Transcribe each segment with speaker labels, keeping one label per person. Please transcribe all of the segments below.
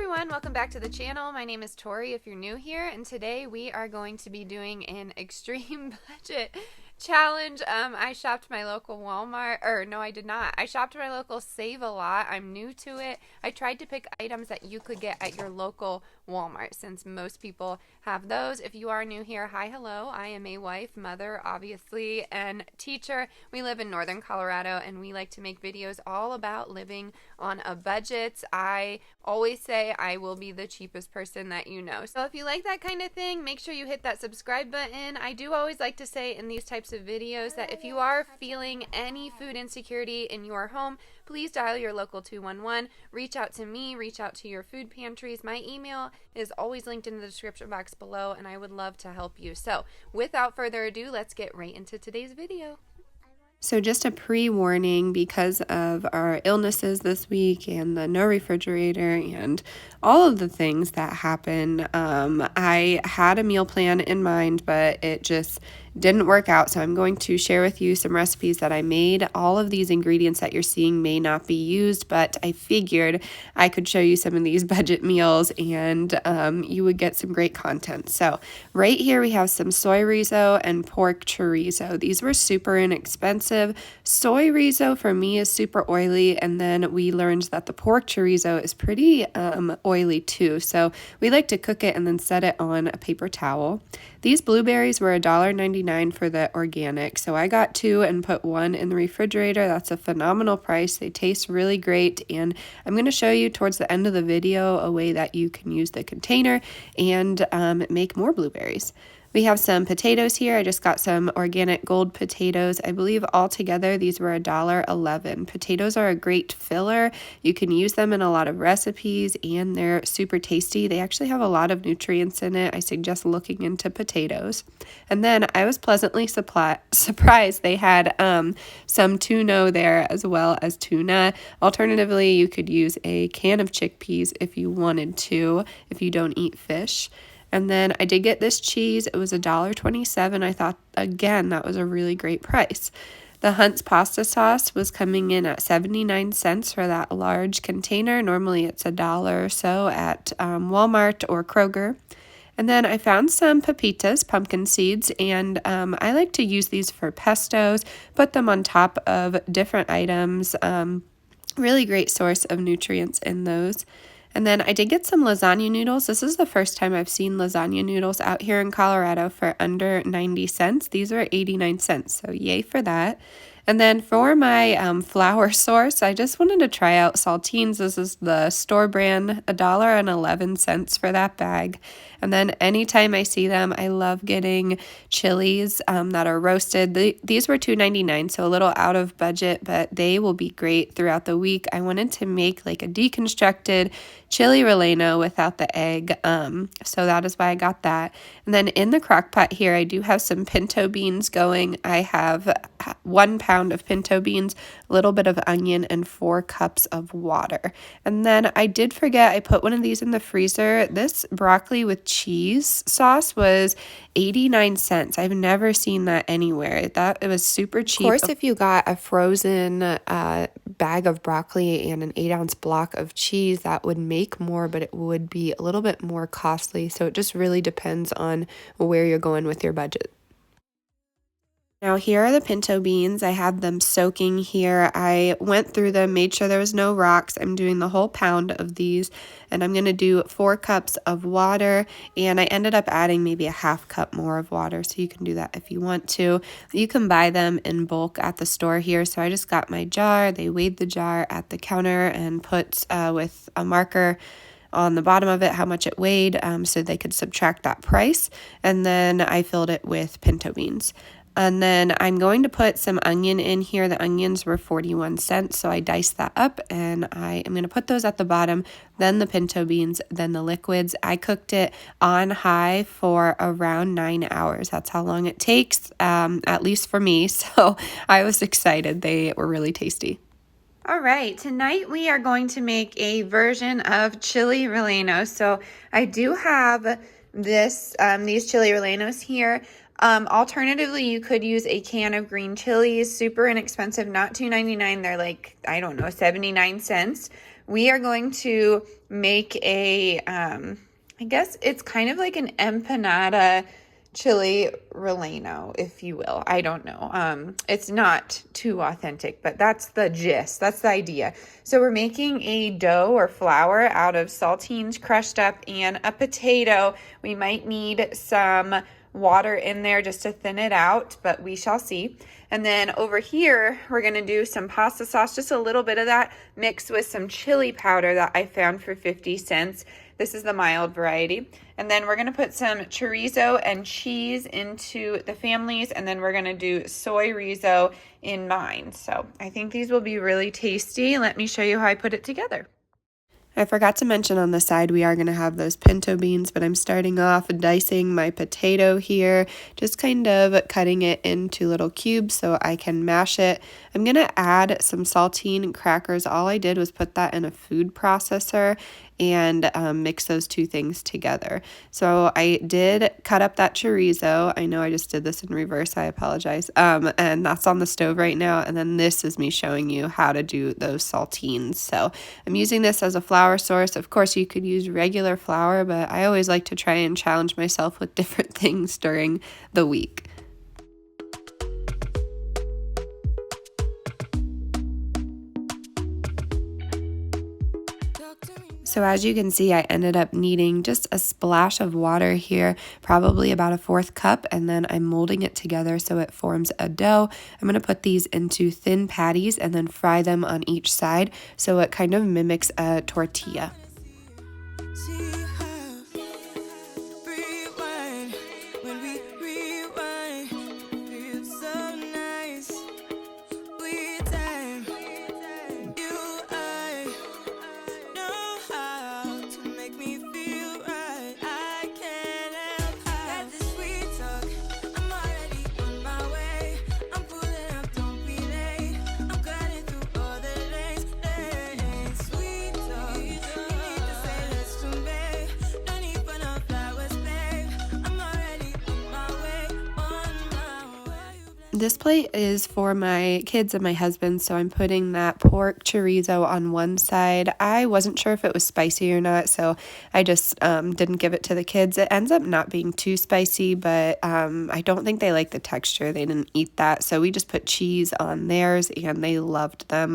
Speaker 1: everyone, welcome back to the channel. My name is Tori if you're new here, and today we are going to be doing an extreme budget challenge. I shopped my local Walmart, or no I did not. I shopped my local Save-A-Lot. I'm new to it. I tried to pick items that you could get at your local Walmart since most people have those. If you are new here, hi, hello. I am a wife, mother, obviously, and teacher. We live in northern Colorado and we like to make videos all about living on a budget. I always say I will be the cheapest person that you know. So if you like that kind of thing, make sure you hit that subscribe button. I do always like to say in these types of videos that if you are feeling any food insecurity in your home, please dial your local 211. Reach out to me, reach out to your food pantries. My email is always linked in the description box below, and I would love to help you. So without further ado, let's get right into today's video.
Speaker 2: So just a pre-warning, because of our illnesses this week and the no refrigerator and all of the things that happen, I had a meal plan in mind, but it just didn't work out. So I'm going to share with you some recipes that I made. All of these ingredients that you're seeing may not be used, but I figured I could show you some of these budget meals and you would get some great content. So right here we have some soy riso and pork chorizo. These were super inexpensive. Soy riso for me is super oily, and then we learned that the pork chorizo is pretty oily too. So we like to cook it and then set it on a paper towel. These blueberries were $1.99 for the organic, so I got 2 and put 1 in the refrigerator. That's a phenomenal price. They taste really great, and I'm going to show you towards the end of the video a way that you can use the container and make more blueberries. We have some potatoes here. I just got some organic gold potatoes. I believe altogether these were $1.11. Potatoes are a great filler. You can use them in a lot of recipes and they're super tasty. They actually have a lot of nutrients in it. I suggest looking into potatoes. And then I was pleasantly surprised they had some tuna there as well as tuna. Alternatively, you could use a can of chickpeas if you wanted to, if you don't eat fish. And then I did get this cheese. It was $1.27. I thought, again, that was a really great price. The Hunt's pasta sauce was coming in at 79 cents for that large container. Normally it's $1 or so at Walmart or Kroger. And then I found some pepitas, pumpkin seeds, and I like to use these for pestos, put them on top of different items. Really great source of nutrients in those. And then I did get some lasagna noodles. This is the first time I've seen lasagna noodles out here in Colorado for under 90 cents. These are 89 cents, so yay for that. And then for my flour source, I just wanted to try out Saltines. This is the store brand, $1.11 for that bag. And then anytime I see them, I love getting chilies that are roasted. These were $2.99, so a little out of budget, but they will be great throughout the week. I wanted to make like a deconstructed chili Releno without the egg, so that is why I got that. And then in the crock pot here, I do have some pinto beans going. I have 1 pound of pinto beans, a little bit of onion, and 4 cups of water. And then I did forget, I put one of these in the freezer. This broccoli with cheese sauce was 89 cents. I've never seen that anywhere. It was super cheap. Of course, if you got a frozen bag of broccoli and an 8-ounce block of cheese, that would make more, but it would be a little bit more costly. So it just really depends on where you're going with your budget. Now here are the pinto beans. I have them soaking here. I went through them, made sure there was no rocks. I'm doing the whole pound of these, and I'm going to do 4 cups of water, and I ended up adding maybe a half cup more of water, so you can do that if you want to. You can buy them in bulk at the store here, so I just got my jar. They weighed the jar at the counter and put with a marker on the bottom of it how much it weighed, so they could subtract that price, and then I filled it with pinto beans. And then I'm going to put some onion in here. The onions were 41 cents, so I diced that up, and I am going to put those at the bottom, then the pinto beans, then the liquids. I cooked it on high for around 9 hours. That's how long it takes, at least for me, so I was excited. They were really tasty.
Speaker 1: All right, tonight we are going to make a version of chili Releno. So I do have these chili Relenos here. Alternatively, you could use a can of green chilies, super inexpensive, not $2.99. They're like, I don't know, 79 cents. we are going to make a, I guess it's kind of like an empanada chili Releno, if you will. I don't know. It's not too authentic, but that's the gist. That's the idea. So we're making a dough or flour out of saltines crushed up and a potato. We might need some water in there just to thin it out, but we shall see. And then over here, we're going to do some pasta sauce, just a little bit of that mixed with some chili powder that I found for 50 cents. This is the mild variety. And then we're going to put some chorizo and cheese into the families, and then we're going to do soy rizo in mine. So I think these will be really tasty. Let me show you how I put it together.
Speaker 2: I forgot to mention on the side we are going to have those pinto beans, but I'm starting off dicing my potato here, just kind of cutting it into little cubes so I can mash it. I'm going to add some saltine crackers. All I did was put that in a food processor and mix those two things together. So I did cut up that chorizo. I know I just did this in reverse. I apologize. And that's on the stove right now. And then this is me showing you how to do those saltines. So I'm using this as a flour source. Of course, you could use regular flour, but I always like to try and challenge myself with different things during the week. So as you can see, I ended up needing just a splash of water here, probably about a 1/4 cup, and then I'm molding it together so it forms a dough. I'm going to put these into thin patties and then fry them on each side so it kind of mimics a tortilla. This plate is for my kids and my husband, so I'm putting that pork chorizo on one side. I wasn't sure if it was spicy or not, so I just didn't give it to the kids. It ends up not being too spicy, but I don't think they like the texture. They didn't eat that, so we just put cheese on theirs, and they loved them.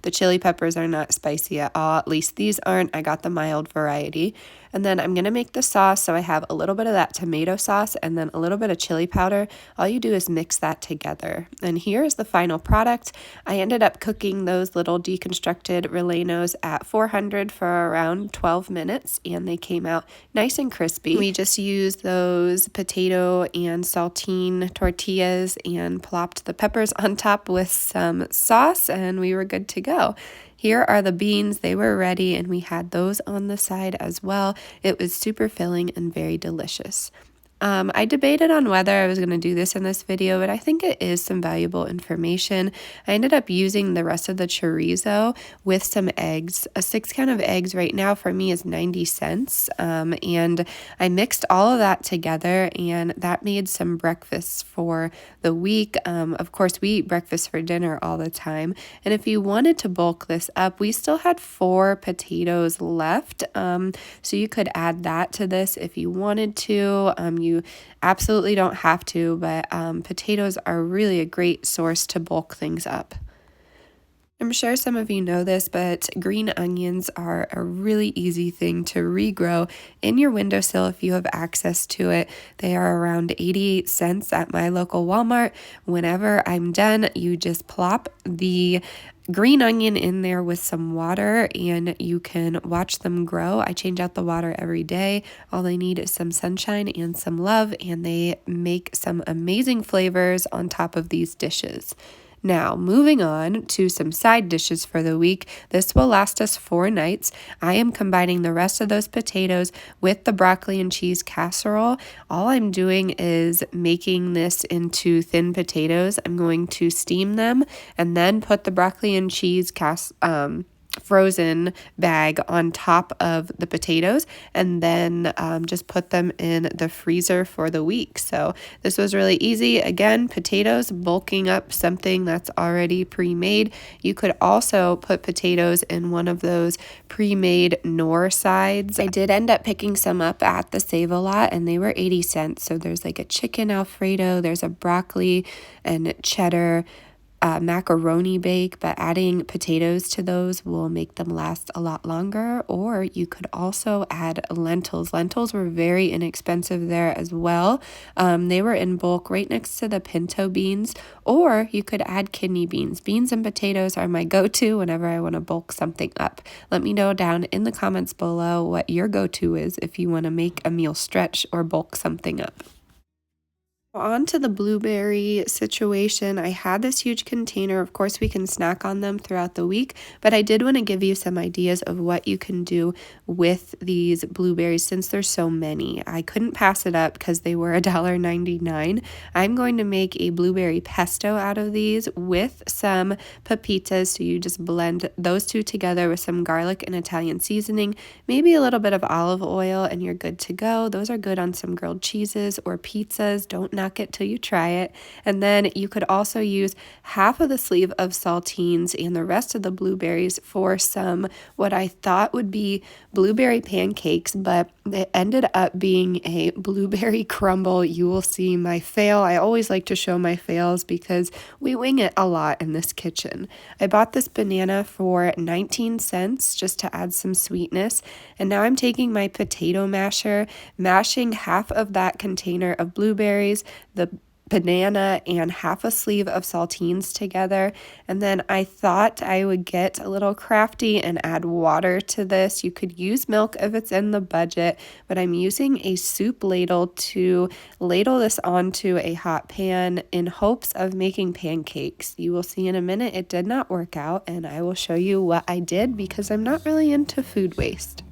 Speaker 2: The chili peppers are not spicy at all. At least these aren't. I got the mild variety. And then I'm going to make the sauce, so I have a little bit of that tomato sauce and then a little bit of chili powder. All you do is mix that together. And here's the final product. I ended up cooking those little deconstructed Relenos at 400 for around 12 minutes, and they came out nice and crispy. We just used those potato and saltine tortillas and plopped the peppers on top with some sauce, and we were good to go. Here are the beans. They were ready, and we had those on the side as well. It was super filling and very delicious. I debated on whether I was going to do this in this video, but I think it is some valuable information. I ended up using the rest of the chorizo with some eggs. A 6 count of eggs right now for me is 90 cents. And I mixed all of that together, and that made some breakfasts for the week. Of course, we eat breakfast for dinner all the time. And if you wanted to bulk this up, we still had 4 potatoes left. So you could add that to this if you wanted to. You absolutely don't have to, but potatoes are really a great source to bulk things up. I'm sure some of you know this, but green onions are a really easy thing to regrow in your windowsill if you have access to it. They are around 88 cents at my local Walmart. Whenever I'm done, you just plop the green onion in there with some water and you can watch them grow. I change out the water every day. All they need is some sunshine and some love, and they make some amazing flavors on top of these dishes. Now, moving on to some side dishes for the week. This will last us 4 nights. I am combining the rest of those potatoes with the broccoli and cheese casserole. All I'm doing is making this into thin potatoes. I'm going to steam them and then put the broccoli and cheese frozen bag on top of the potatoes, and then just put them in the freezer for the week. So this was really easy. Again, potatoes, bulking up something that's already pre-made. You could also put potatoes in one of those pre-made Knorr sides. I did end up picking some up at the Save-A-Lot, and they were 80 cents. So there's like a chicken Alfredo, there's a broccoli and cheddar macaroni bake, but adding potatoes to those will make them last a lot longer. Or you could also add lentils. Lentils were very inexpensive there as well. They were in bulk right next to the pinto beans, or you could add kidney beans. Beans and potatoes are my go-to whenever I want to bulk something up. Let me know down in the comments below what your go-to is if you want to make a meal stretch or bulk something up. On to the blueberry situation. I had this huge container. Of course, we can snack on them throughout the week, but I did want to give you some ideas of what you can do with these blueberries since there's so many. I couldn't pass it up because they were $1.99. I'm going to make a blueberry pesto out of these with some pepitas. So you just blend those two together with some garlic and Italian seasoning, maybe a little bit of olive oil, and you're good to go. Those are good on some grilled cheeses or pizzas. Don't knock it till you try it. And then you could also use half of the sleeve of saltines and the rest of the blueberries for some what I thought would be blueberry pancakes, but it ended up being a blueberry crumble. You will see my fail. I always like to show my fails because we wing it a lot in this kitchen. I bought this banana for 19 cents just to add some sweetness, and now I'm taking my potato masher, mashing half of that container of blueberries, the banana, and half a sleeve of saltines together. And then I thought I would get a little crafty and add water to this. You could use milk if it's in the budget, but I'm using a soup ladle to ladle this onto a hot pan in hopes of making pancakes. You will see in a minute it did not work out, and I will show you what I did because I'm not really into food waste.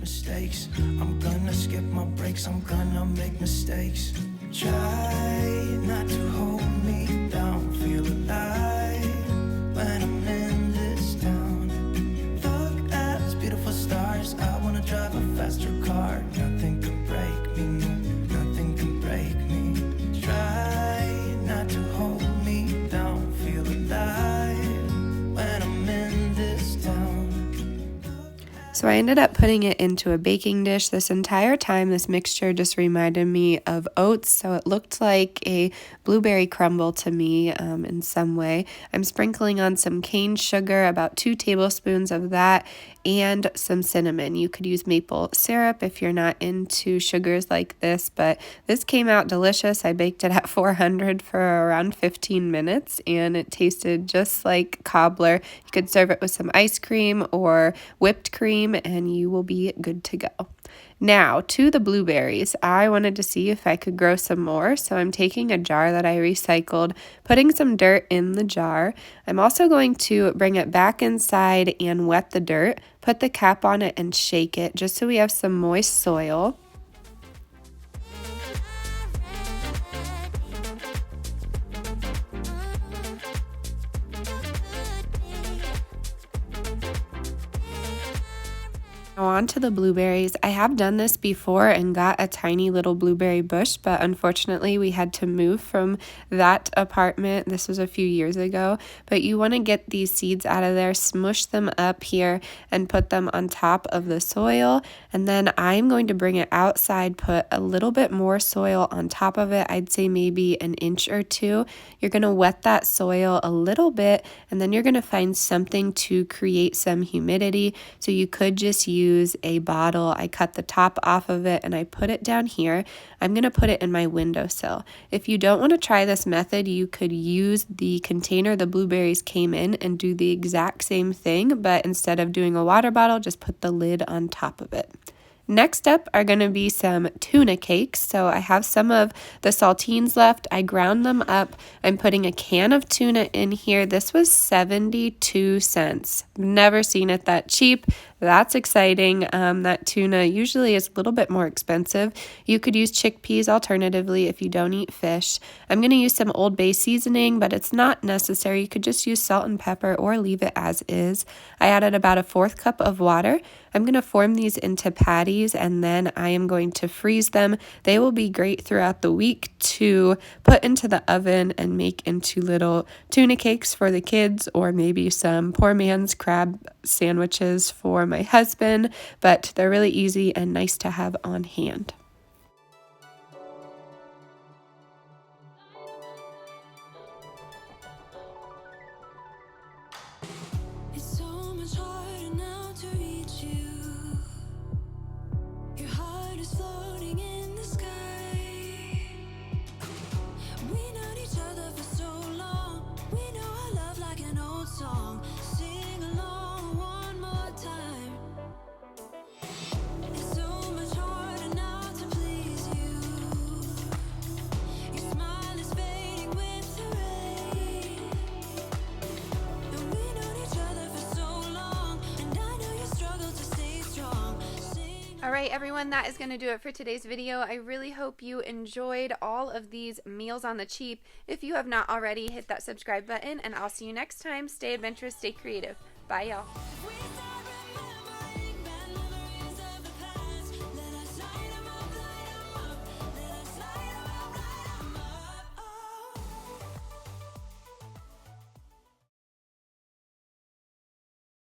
Speaker 3: Mistakes. I'm gonna skip my breaks. I'm gonna make mistakes. Try not to hold me down. Feel alive when I'm in this town. Look at these beautiful stars. I wanna drive a faster car. Nothing can break me. No, nothing can break me. Try not to hold me down. Feel alive when I'm in this town.
Speaker 2: So I ended up putting it into a baking dish. This entire time, this mixture just reminded me of oats, so it looked like a blueberry crumble to me in some way. I'm sprinkling on some cane sugar, about 2 tablespoons of that, and some cinnamon. You could use maple syrup if you're not into sugars like this, but this came out delicious. I baked it at 400 for around 15 minutes, and it tasted just like cobbler. You could serve it with some ice cream or whipped cream, and you will be good to go. Now, to the blueberries. I wanted to see if I could grow some more, so I'm taking a jar that I recycled, putting some dirt in the jar. I'm also going to bring it back inside and wet the dirt, put the cap on it and shake it just so we have some moist soil. Now on to the blueberries. I have done this before and got a tiny little blueberry bush, but unfortunately we had to move from that apartment. This was a few years ago, but you want to get these seeds out of there, smush them up here and put them on top of the soil. And then I'm going to bring it outside, put a little bit more soil on top of it. I'd say maybe an inch or two. You're going to wet that soil a little bit, and then you're going to find something to create some humidity. So you could just use a bottle. I cut the top off of it and I put it down here. I'm going to put it in my windowsill. If you don't want to try this method, you could use the container the blueberries came in and do the exact same thing, but instead of doing a water bottle, just put the lid on top of it. Next up are going to be some tuna cakes. So I have some of the saltines left. I ground them up. I'm putting a can of tuna in here. This was 72 cents. Never seen it that cheap. That's exciting. That tuna usually is a little bit more expensive. You could use chickpeas alternatively if you don't eat fish. I'm going to use some Old Bay seasoning, but it's not necessary. You could just use salt and pepper or leave it as is. I added about a 1/4 cup of water. I'm going to form these into patties and then I am going to freeze them. They will be great throughout the week to put into the oven and make into little tuna cakes for the kids, or maybe some poor man's crab sandwiches for my husband, but they're really easy and nice to have on hand.
Speaker 3: It's so much harder now to reach you. Your heart is floating in the sky. We known each other for so long. We know our love like an old song. Sing along one more time. It's so much harder now to please you. Your smile is fading with the rain. And we known each other for so long. And I know you struggle to stay strong.
Speaker 1: All right, everyone, that is going to do it for today's video. I really hope you enjoyed all of these meals on the cheap. If you have not already, hit that subscribe button, and I'll see you next time. Stay adventurous, stay creative. Bye, y'all.